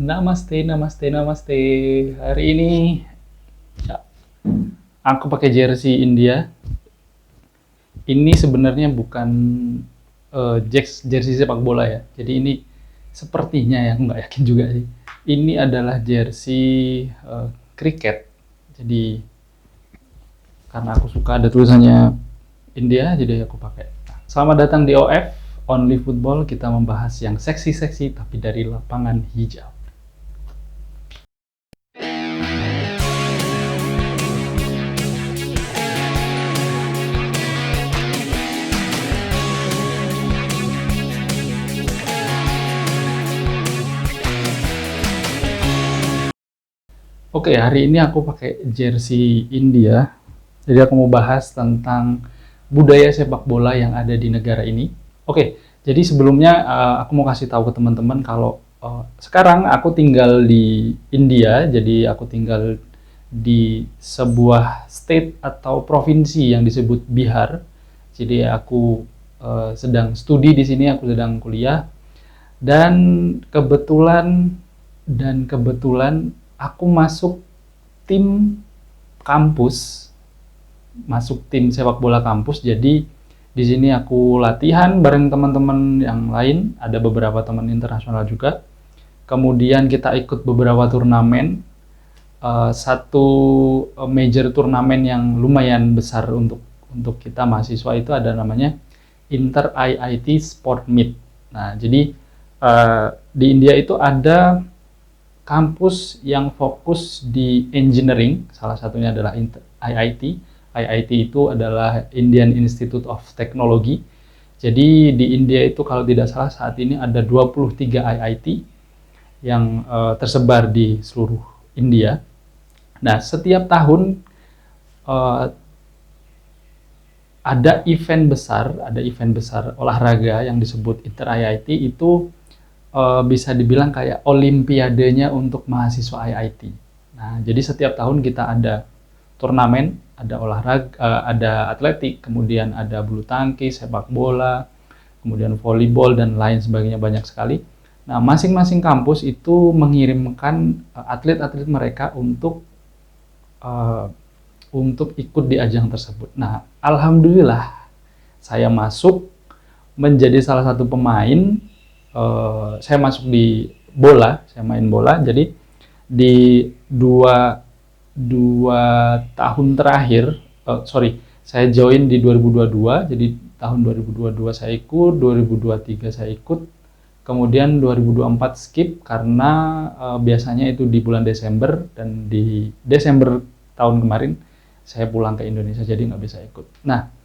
Namaste, namaste, namaste. Hari ini ya, aku pakai jersey India. Ini sebenarnya bukan jersey sepak bola ya. Jadi ini sepertinya ya, aku nggak yakin juga sih. Ini adalah jersey kriket. Jadi karena aku suka ada tulisannya India, jadi aku pakai. Selamat datang di OF, Only Football. Kita membahas yang seksi-seksi tapi dari lapangan hijau. Oke, hari ini aku pakai jersey India. Jadi aku mau bahas tentang budaya sepak bola yang ada di negara ini. Oke, jadi sebelumnya aku mau kasih tahu ke teman-teman kalau sekarang aku tinggal di India. Jadi aku tinggal di sebuah state atau provinsi yang disebut Bihar. Jadi aku sedang studi di sini, aku sedang kuliah. Dan kebetulan aku masuk tim kampus, masuk tim sepak bola kampus. Jadi di sini aku latihan bareng teman-teman yang lain, ada beberapa teman internasional juga. Kemudian kita ikut beberapa turnamen. Satu major turnamen yang lumayan besar untuk kita mahasiswa itu ada namanya Inter IIT Sport Meet. Nah, jadi di India itu ada kampus yang fokus di engineering, salah satunya adalah IIT. IIT itu adalah Indian Institute of Technology. Jadi di India itu kalau tidak salah saat ini ada 23 IIT yang tersebar di seluruh India. Nah, setiap tahun ada event besar olahraga yang disebut Inter IIT itu bisa dibilang kayak olimpiadenya untuk mahasiswa IIT. Nah, jadi setiap tahun kita ada turnamen, ada olahraga, ada atletik, kemudian ada bulu tangkis, sepak bola, kemudian volleyball dan lain sebagainya, banyak sekali. Nah, masing-masing kampus itu mengirimkan atlet-atlet mereka untuk ikut di ajang tersebut. Nah, alhamdulillah saya masuk menjadi salah satu pemain. Saya masuk di bola, saya main bola. Jadi di dua tahun terakhir, saya join di 2022. Jadi tahun 2022 saya ikut, 2023 saya ikut, kemudian 2024 skip karena biasanya itu di bulan Desember, dan di Desember tahun kemarin saya pulang ke Indonesia, jadi nggak bisa ikut. Nah,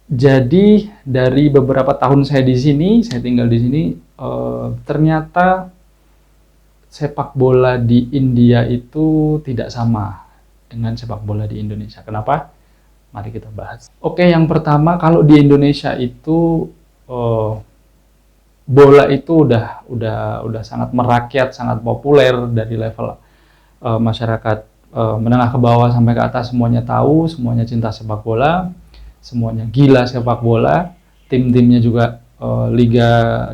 jadi dari beberapa tahun saya di sini, saya tinggal di sini, ternyata sepak bola di India itu tidak sama dengan sepak bola di Indonesia. Kenapa? Mari kita bahas. Oke, yang pertama, kalau di Indonesia itu bola itu udah sangat merakyat, sangat populer dari level masyarakat menengah ke bawah sampai ke atas, semuanya tahu, semuanya cinta sepak bola. Semuanya gila sepak bola, tim-timnya juga Liga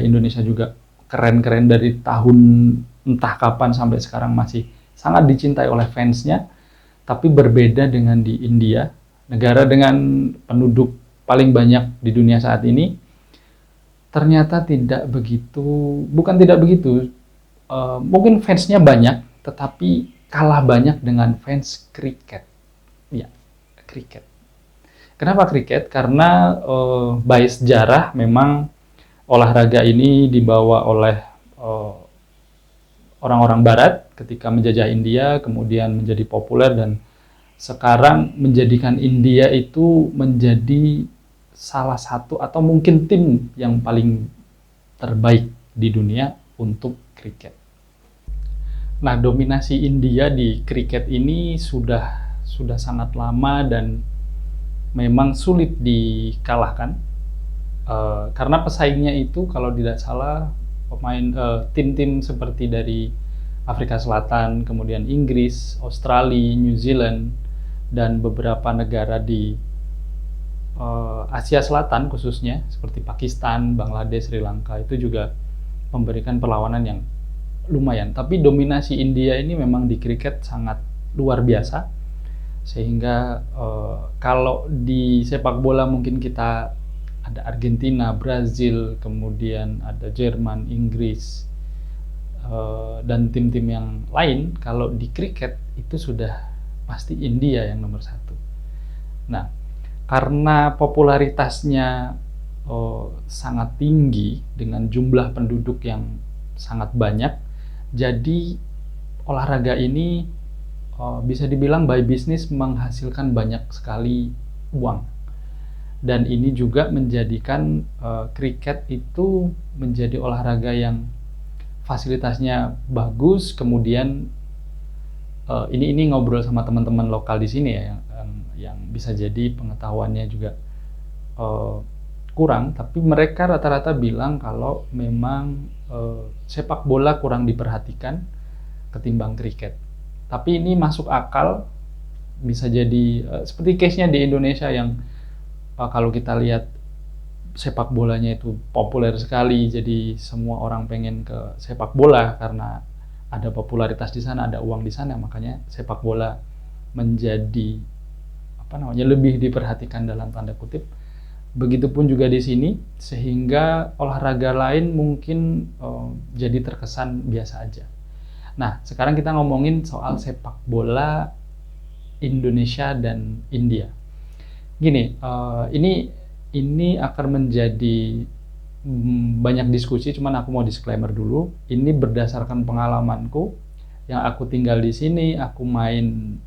Indonesia juga keren-keren dari tahun entah kapan sampai sekarang masih sangat dicintai oleh fansnya. Tapi berbeda dengan di India, negara dengan penduduk paling banyak di dunia saat ini, ternyata bukan tidak begitu, mungkin fansnya banyak, tetapi kalah banyak dengan fans kriket. Ya, kriket. Kenapa kriket? Karena by sejarah memang olahraga ini dibawa oleh orang-orang Barat ketika menjajah India, kemudian menjadi populer, dan sekarang menjadikan India itu menjadi salah satu atau mungkin tim yang paling terbaik di dunia untuk kriket. Nah, dominasi India di kriket ini sudah sangat lama dan memang sulit dikalahkan, karena pesaingnya itu kalau tidak salah tim-tim seperti dari Afrika Selatan, kemudian Inggris, Australia, New Zealand, dan beberapa negara di Asia Selatan khususnya seperti Pakistan, Bangladesh, Sri Lanka itu juga memberikan perlawanan yang lumayan. Tapi dominasi India ini memang di kriket sangat luar biasa, sehingga kalau di sepak bola mungkin kita ada Argentina, Brazil, kemudian ada Jerman, Inggris, dan tim-tim yang lain. Kalau di kriket itu sudah pasti India yang nomor satu. Nah, karena popularitasnya sangat tinggi dengan jumlah penduduk yang sangat banyak, jadi olahraga ini bisa dibilang by business menghasilkan banyak sekali uang. Dan ini juga menjadikan kriket itu menjadi olahraga yang fasilitasnya bagus. Kemudian ini ngobrol sama teman-teman lokal di sini ya, yang bisa jadi pengetahuannya juga kurang, tapi mereka rata-rata bilang kalau memang sepak bola kurang diperhatikan ketimbang kriket. Tapi ini masuk akal, bisa jadi seperti case-nya di Indonesia yang kalau kita lihat sepak bolanya itu populer sekali, jadi semua orang pengen ke sepak bola karena ada popularitas di sana, ada uang di sana, makanya sepak bola menjadi lebih diperhatikan dalam tanda kutip. Begitupun juga di sini, sehingga olahraga lain mungkin jadi terkesan biasa aja. Nah, sekarang kita ngomongin soal sepak bola Indonesia dan India. Gini, ini akan menjadi banyak diskusi, cuman aku mau disclaimer dulu. Ini berdasarkan pengalamanku yang aku tinggal di sini, aku main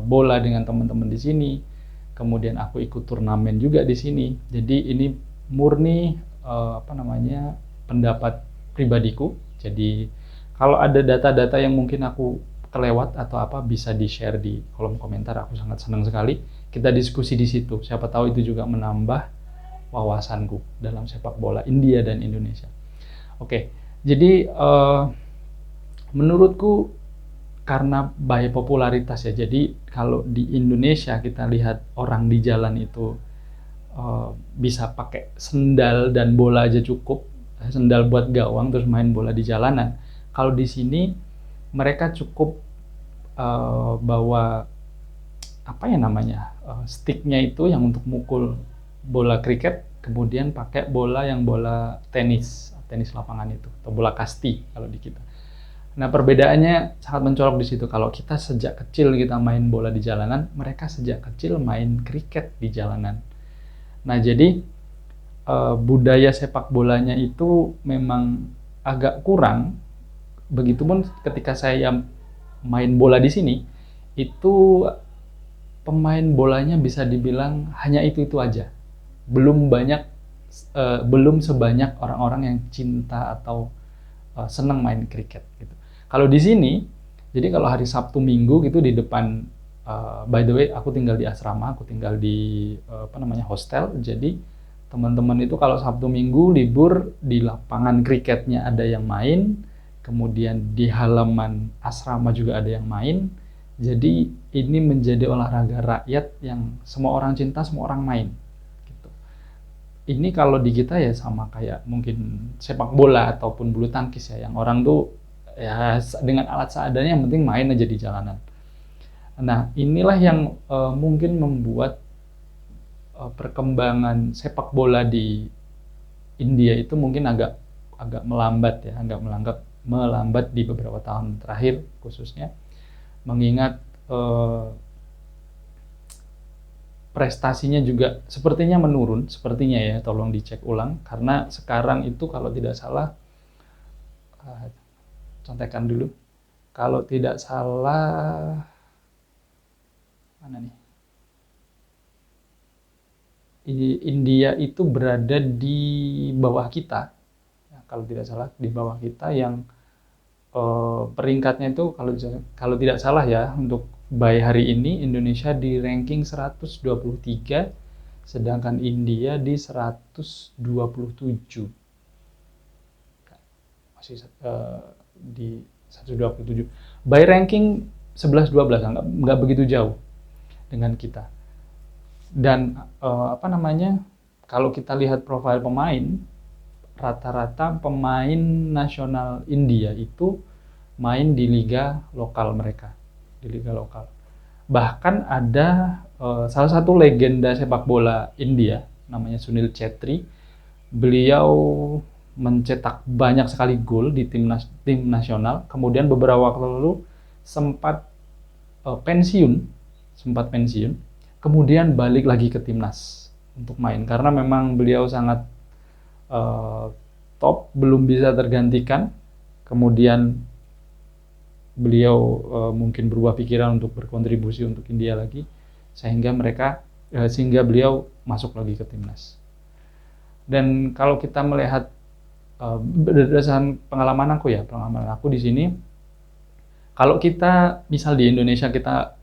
bola dengan teman-teman di sini. Kemudian aku ikut turnamen juga di sini. Jadi ini murni pendapat pribadiku. Jadi kalau ada data-data yang mungkin aku kelewat atau apa, bisa di-share di kolom komentar. Aku sangat senang sekali. Kita diskusi di situ. Siapa tahu itu juga menambah wawasanku dalam sepak bola India dan Indonesia. Oke, jadi menurutku karena by popularitas ya, jadi kalau di Indonesia kita lihat orang di jalan itu bisa pakai sendal dan bola aja cukup, sendal buat gawang terus main bola di jalanan. Kalau di sini mereka cukup bawa sticknya itu yang untuk mukul bola kriket, kemudian pakai bola tenis lapangan itu, atau bola kasti kalau di kita. Nah, perbedaannya sangat mencolok di situ. Kalau kita sejak kecil kita main bola di jalanan, mereka sejak kecil main kriket di jalanan. Nah, jadi budaya sepak bolanya itu memang agak kurang. Begitupun ketika saya main bola di sini, itu pemain bolanya bisa dibilang hanya itu aja. Belum sebanyak orang-orang yang cinta atau senang main kriket gitu. Kalau di sini, jadi kalau hari Sabtu Minggu gitu di depan, by the way aku tinggal di asrama, aku tinggal di hostel. Jadi teman-teman itu kalau Sabtu Minggu libur, di lapangan kriketnya ada yang main, kemudian di halaman asrama juga ada yang main. Jadi ini menjadi olahraga rakyat yang semua orang cinta, semua orang main. Ini kalau di kita ya sama kayak mungkin sepak bola ataupun bulu tangkis ya, yang orang tuh ya dengan alat seadanya, yang penting main aja di jalanan. Nah, inilah yang mungkin membuat perkembangan sepak bola di India itu mungkin agak melambat ya, melambat di beberapa tahun terakhir khususnya, mengingat prestasinya juga sepertinya menurun, sepertinya ya, tolong dicek ulang. Karena sekarang itu kalau tidak salah, contekan dulu, kalau tidak salah, mana nih? India itu berada di bawah kita, ya, kalau tidak salah di bawah kita, yang peringkatnya itu kalau tidak salah ya, untuk by hari ini Indonesia di ranking 123, sedangkan India di 127. Masih di 127. By ranking 11-12, nggak begitu jauh dengan kita. Dan kalau kita lihat profil pemain, rata-rata pemain nasional India itu main di liga lokal mereka, di liga lokal. Bahkan ada salah satu legenda sepak bola India, namanya Sunil Chhetri. Beliau mencetak banyak sekali gol di tim nasional. Kemudian beberapa waktu lalu sempat pensiun, kemudian balik lagi ke timnas untuk main karena memang beliau sangat top, belum bisa tergantikan. Kemudian beliau mungkin berubah pikiran untuk berkontribusi untuk India lagi, sehingga beliau masuk lagi ke timnas. Dan kalau kita melihat berdasarkan pengalaman aku di sini, kalau kita misal di Indonesia kita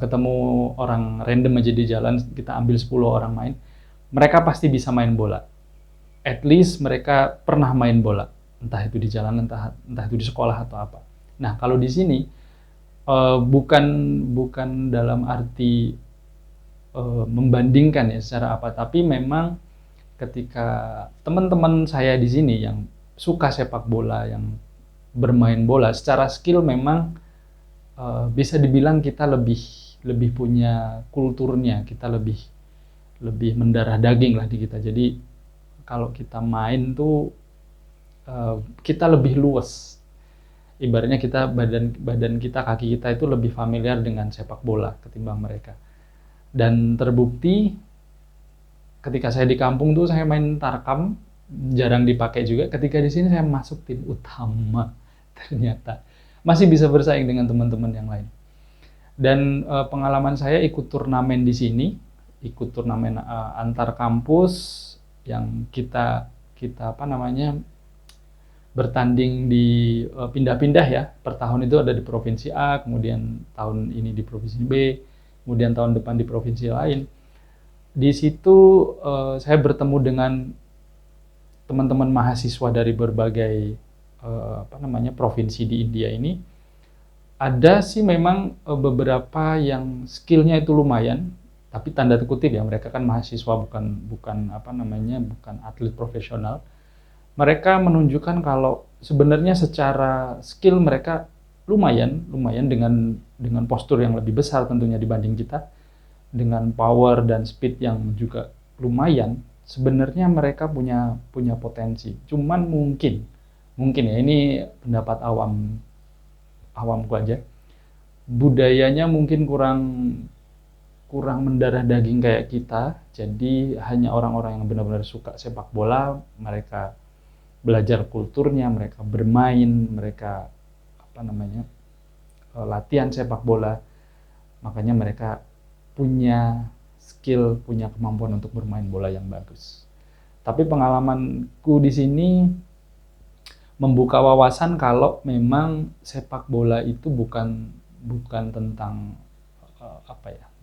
ketemu orang random aja di jalan, kita ambil 10 orang main, mereka pasti bisa main bola. At least mereka pernah main bola, entah itu di jalan, entah itu di sekolah atau apa. Nah, kalau di sini bukan dalam arti membandingkan ya secara apa, tapi memang ketika teman-teman saya di sini yang suka sepak bola, yang bermain bola, secara skill memang bisa dibilang kita lebih punya kulturnya, kita lebih mendarah daging lah di kita. Jadi kalau kita main tuh kita lebih luas. Ibaratnya kita badan kita, kaki kita itu lebih familiar dengan sepak bola ketimbang mereka. Dan terbukti ketika saya di kampung tuh saya main tarkam, jarang dipakai juga. Ketika di sini saya masuk tim utama, ternyata masih bisa bersaing dengan teman-teman yang lain. Dan pengalaman saya ikut turnamen di sini, ikut turnamen antar kampus yang kita bertanding di pindah-pindah ya. Per tahun itu ada di provinsi A, kemudian tahun ini di provinsi B, kemudian tahun depan di provinsi lain. Di situ saya bertemu dengan teman-teman mahasiswa dari berbagai provinsi di India ini. Ada sih memang beberapa yang skillnya itu lumayan, tapi tanda kutip ya, mereka kan mahasiswa, bukan atlet profesional. Mereka menunjukkan kalau sebenarnya secara skill mereka lumayan dengan postur yang lebih besar tentunya dibanding kita, dengan power dan speed yang juga lumayan. Sebenarnya mereka punya potensi. Cuman mungkin ya, ini pendapat awamku aja. Budayanya mungkin kurang mendarah daging kayak kita. Jadi hanya orang-orang yang benar-benar suka sepak bola, mereka belajar kulturnya, mereka bermain, mereka latihan sepak bola. Makanya mereka punya skill, punya kemampuan untuk bermain bola yang bagus. Tapi pengalamanku di sini membuka wawasan kalau memang sepak bola itu bukan tentang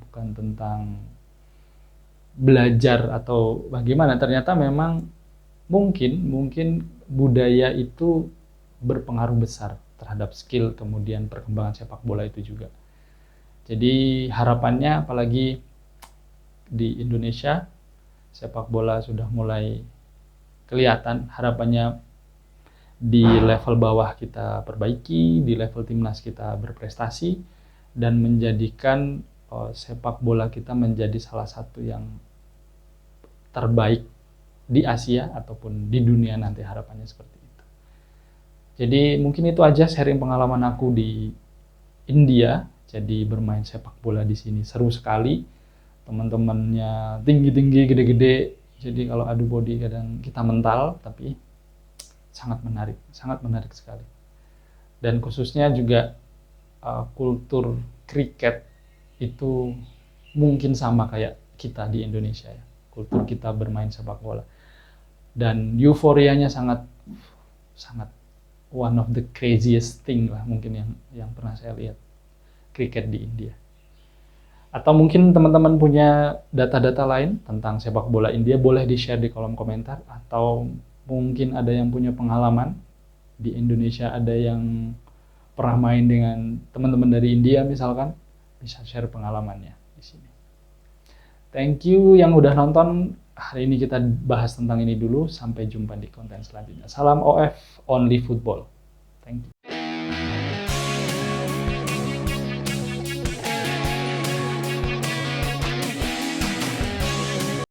bukan tentang belajar atau bagaimana. Ternyata memang mungkin budaya itu berpengaruh besar terhadap skill kemudian perkembangan sepak bola itu juga. Jadi harapannya, apalagi di Indonesia sepak bola sudah mulai kelihatan, harapannya di level bawah kita perbaiki, di level timnas kita berprestasi, dan menjadikan sepak bola kita menjadi salah satu yang terbaik di Asia ataupun di dunia nanti, harapannya seperti itu. Jadi mungkin itu aja sharing pengalaman aku di India. Jadi bermain sepak bola di sini seru sekali. Teman-temannya tinggi-tinggi, gede-gede. Jadi kalau adu body kadang kita mental, tapi sangat menarik sekali. Dan khususnya juga kultur kriket itu mungkin sama kayak kita di Indonesia ya. Kultur kita bermain sepak bola. Dan euforianya sangat one of the craziest thing lah mungkin yang pernah saya lihat kriket di India. Atau mungkin teman-teman punya data-data lain tentang sepak bola India, boleh di-share di kolom komentar. Atau mungkin ada yang punya pengalaman di Indonesia, ada yang pernah main dengan teman-teman dari India misalkan, bisa share pengalamannya di sini. Thank you yang udah nonton. hari ini kita bahas tentang ini dulu. Sampai jumpa di konten selanjutnya. Salam OF, Only Football. Thank you.